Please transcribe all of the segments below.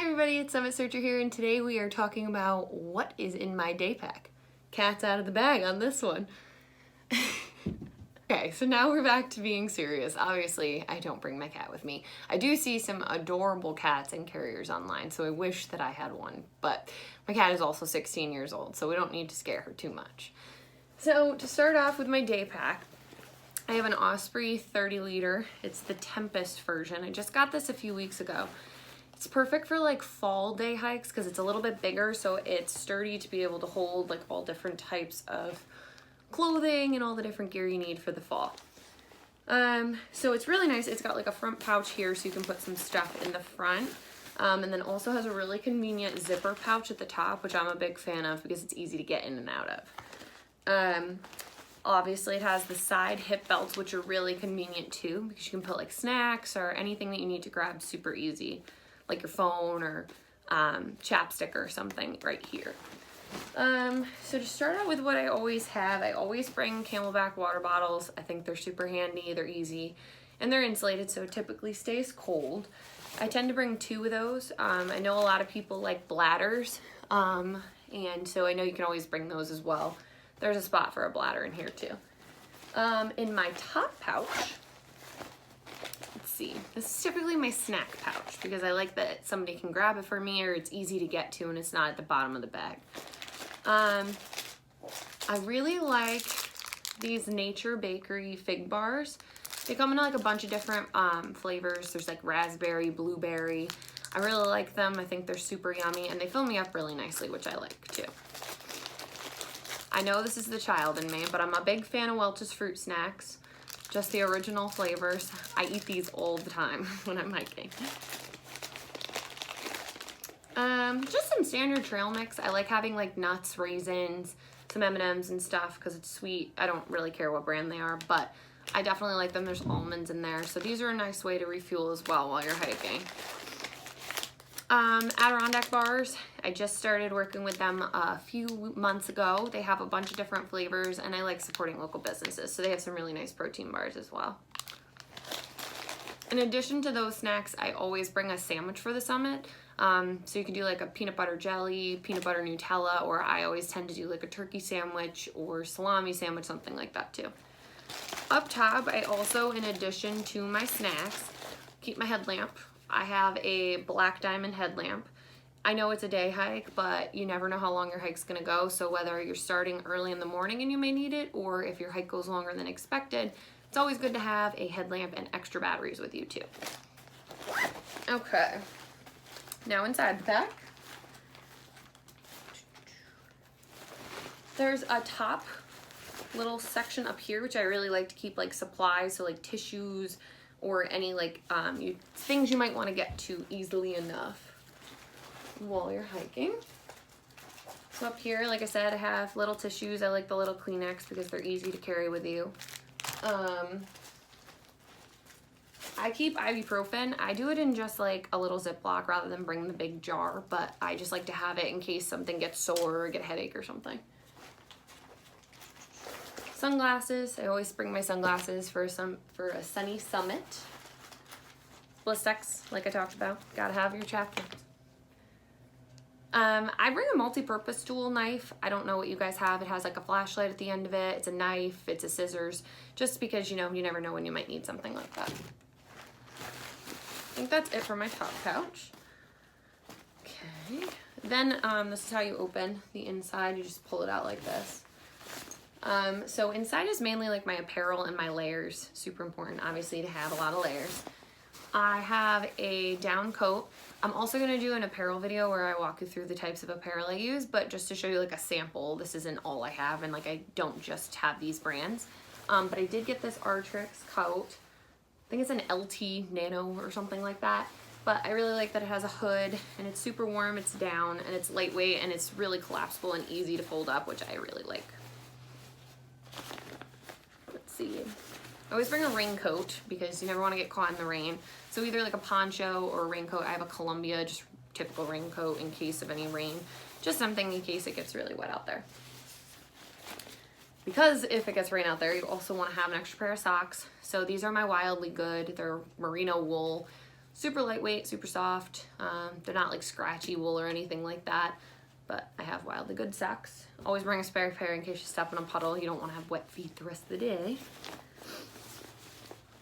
everybody, it's Summit Searcher here, and today we are talking about what is in my day pack. Cat's out of the bag on this one. Okay, so now we're back to being serious. Obviously, I don't bring my cat with me. I do see some adorable cats and carriers online, so I wish that I had one, but my cat is also 16 years old, so we don't need to scare her too much. So to start off with my day pack, I have an Osprey 30 liter. It's the Tempest version. I just got this a few weeks ago. It's perfect for like fall day hikes because it's a little bit bigger, so it's sturdy to be able to hold like all different types of clothing and all the different gear you need for the fall. So it's really nice. It's got like a front pouch here so you can put some stuff in the front. And then also has a really convenient zipper pouch at the top, which I'm a big fan of because it's easy to get in and out of. Obviously it has the side hip belts, which are really convenient too because you can put like snacks or anything that you need to grab super easy, like your phone or chapstick or something right here. So to start out with what I always have, I always bring Camelbak water bottles. I think they're super handy, they're easy, and they're insulated so it typically stays cold. I tend to bring 2 of those. I know a lot of people like bladders, and so I know you can always bring those as well. There's a spot for a bladder in here too. In my top pouch, let's see, this is typically my snack pouch because I like that somebody can grab it for me or it's easy to get to and it's not at the bottom of the bag. I really like these Nature Bakery fig bars. They come in like a bunch of different flavors. There's like raspberry, blueberry. I really like them. I think they're super yummy and they fill me up really nicely, which I like too. I know this is the child in me, but I'm a big fan of Welch's fruit snacks. Just the original flavors. I eat these all the time when I'm hiking. Just some standard trail mix. I like having like nuts, raisins, some M&Ms and stuff because it's sweet. I don't really care what brand they are, but I definitely like them. There's almonds in there, so these are a nice way to refuel as well while you're hiking. Adirondack bars. I just started working with them a few months ago. They have a bunch of different flavors and I like supporting local businesses, so they have some really nice protein bars as well. In addition to those snacks, I always bring a sandwich for the summit. So you can do like a peanut butter jelly, peanut butter Nutella, or I always tend to do like a turkey sandwich or salami sandwich, something like that too. Up top, I also, in addition to my snacks, keep my headlamp. I have a black diamond headlamp. I know it's a day hike, but you never know how long your hike's gonna go, so whether you're starting early in the morning and you may need it, or if your hike goes longer than expected, it's always good to have a headlamp and extra batteries with you too. Okay, now inside the pack, there's a top little section up here, which I really like to keep like supplies, so like tissues, or any like things you might want to get to easily enough while you're hiking. So up here, like I said, I have little tissues. I like the little Kleenex because they're easy to carry with you. I keep ibuprofen. I do it in just like a little Ziploc rather than bring the big jar, but I just like to have it in case something gets sore or get a headache or something. Sunglasses. I always bring my sunglasses for a sunny summit. Blistex, like I talked about. Gotta have your chapter. I bring a multi-purpose tool knife. I don't know what you guys have. It has like a flashlight at the end of it. It's a knife. It's a scissors. Just because, you know, you never know when you might need something like that. I think that's it for my top pouch. Okay. Then this is how you open the inside. You just pull it out like this. So inside is mainly like my apparel and my layers. Super important, obviously, to have a lot of layers. I have a down coat. I'm also going to do an apparel video where I walk you through the types of apparel I use, but just to show you like a sample, this isn't all I have, and like I don't just have these brands. But I did get this Arcteryx coat. I think it's an LT Nano or something like that. But I really like that it has a hood and it's super warm, it's down, and it's lightweight, and it's really collapsible and easy to fold up, which I really like. Let's see. I always bring a raincoat because you never want to get caught in the rain. So either like a poncho or a raincoat. I have a Columbia, just typical raincoat in case of any rain. Just something in case it gets really wet out there. Because if it gets rain out there, you also want to have an extra pair of socks. So these are my Wildly Good. They're merino wool. Super lightweight, super soft. They're not like scratchy wool or anything like that, but I have wildly good socks. Always bring a spare pair in case you step in a puddle. You don't want to have wet feet the rest of the day.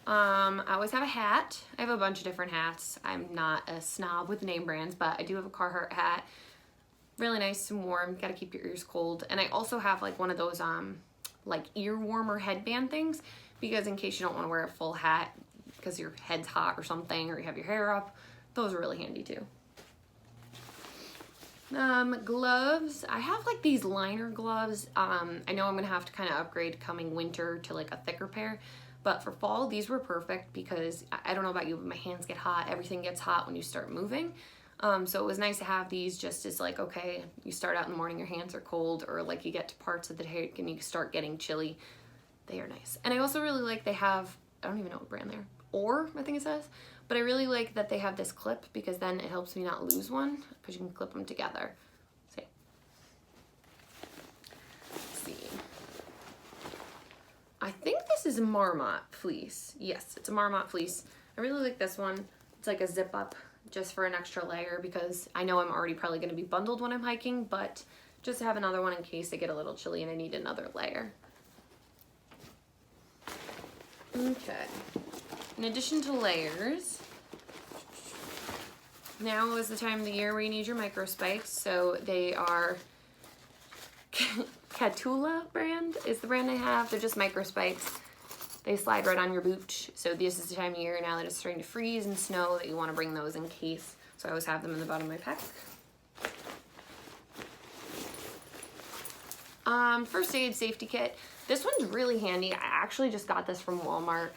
I always have a hat. I have a bunch of different hats. I'm not a snob with name brands, but I do have a Carhartt hat. Really nice and warm. Gotta keep your ears cold. And I also have like one of those like ear warmer headband things, because in case you don't want to wear a full hat because your head's hot or something, or you have your hair up, those are really handy too. Gloves. I have like these liner gloves. I know I'm gonna have to kind of upgrade coming winter to like a thicker pair, but for fall these were perfect because I don't know about you, but my hands get hot. Everything gets hot when you start moving. So it was nice to have these just as like, okay, you start out in the morning, your hands are cold, or like you get to parts of the day and you start getting chilly. They are nice. And I also really like they have, I don't even know what brand they're, or I think it says, but I really like that they have this clip because then it helps me not lose one because you can clip them together. See. Let's see. I think this is Marmot fleece. Yes, it's a Marmot fleece. I really like this one. It's like a zip up just for an extra layer because I know I'm already probably going to be bundled when I'm hiking, but just to have another one in case I get a little chilly and I need another layer. Okay. In addition to layers, now is the time of the year where you need your micro spikes. So they are Catula brand is the brand I have. They're just micro spikes. They slide right on your boot. So this is the time of year now that it's starting to freeze and snow that you want to bring those in case. So I always have them in the bottom of my pack. First aid safety kit. This one's really handy. I actually just got this from Walmart.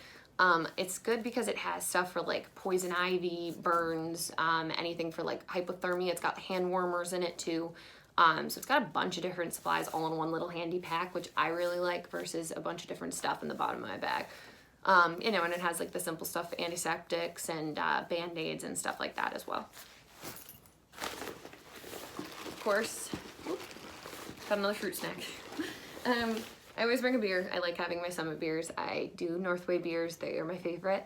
It's good because it has stuff for like poison ivy, burns, anything for like hypothermia. It's got hand warmers in it too. So it's got a bunch of different supplies all in one little handy pack, which I really like versus a bunch of different stuff in the bottom of my bag. You know, and it has like the simple stuff, antiseptics and Band-Aids and stuff like that as well. Of course, got another fruit snack. I always bring a beer. I like having my Summit beers. I do Northway beers. They are my favorite.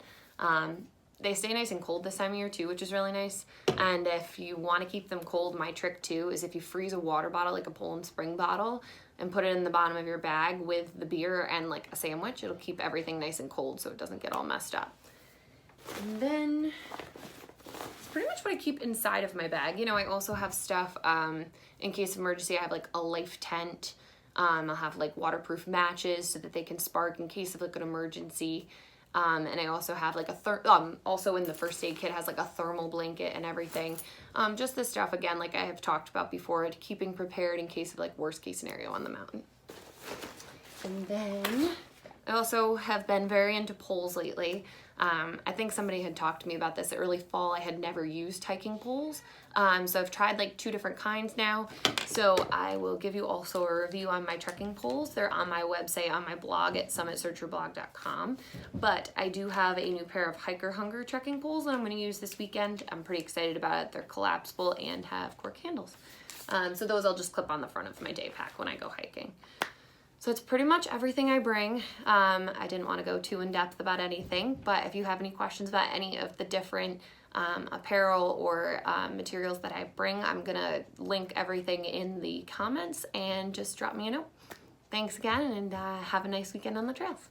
They stay nice and cold this time of year too, which is really nice. And if you want to keep them cold, my trick too is if you freeze a water bottle, like a Poland Spring bottle, and put it in the bottom of your bag with the beer and like a sandwich, it'll keep everything nice and cold so it doesn't get all messed up. And then it's pretty much what I keep inside of my bag. You know, I also have stuff in case of emergency. I have like a life tent. I'll have like waterproof matches so that they can spark in case of like an emergency. And I also have like also in the first aid kit has like a thermal blanket and everything. Just this stuff, again, like I have talked about before, keeping prepared in case of like worst case scenario on the mountain. And then I also have been very into poles lately. I think somebody had talked to me about this early fall. I had never used hiking poles. So I've tried like 2 different kinds now. So I will give you also a review on my trekking poles. They're on my website, on my blog at summitsearcherblog.com. But I do have a new pair of Hiker Hunger trekking poles that I'm going to use this weekend. I'm pretty excited about it. They're collapsible and have cork handles. So those I'll just clip on the front of my DayPack when I go hiking. So it's pretty much everything I bring. I didn't want to go too in depth about anything, but if you have any questions about any of the different apparel or materials that I bring, I'm gonna link everything in the comments and just drop me a note. Thanks again, and have a nice weekend on the trails.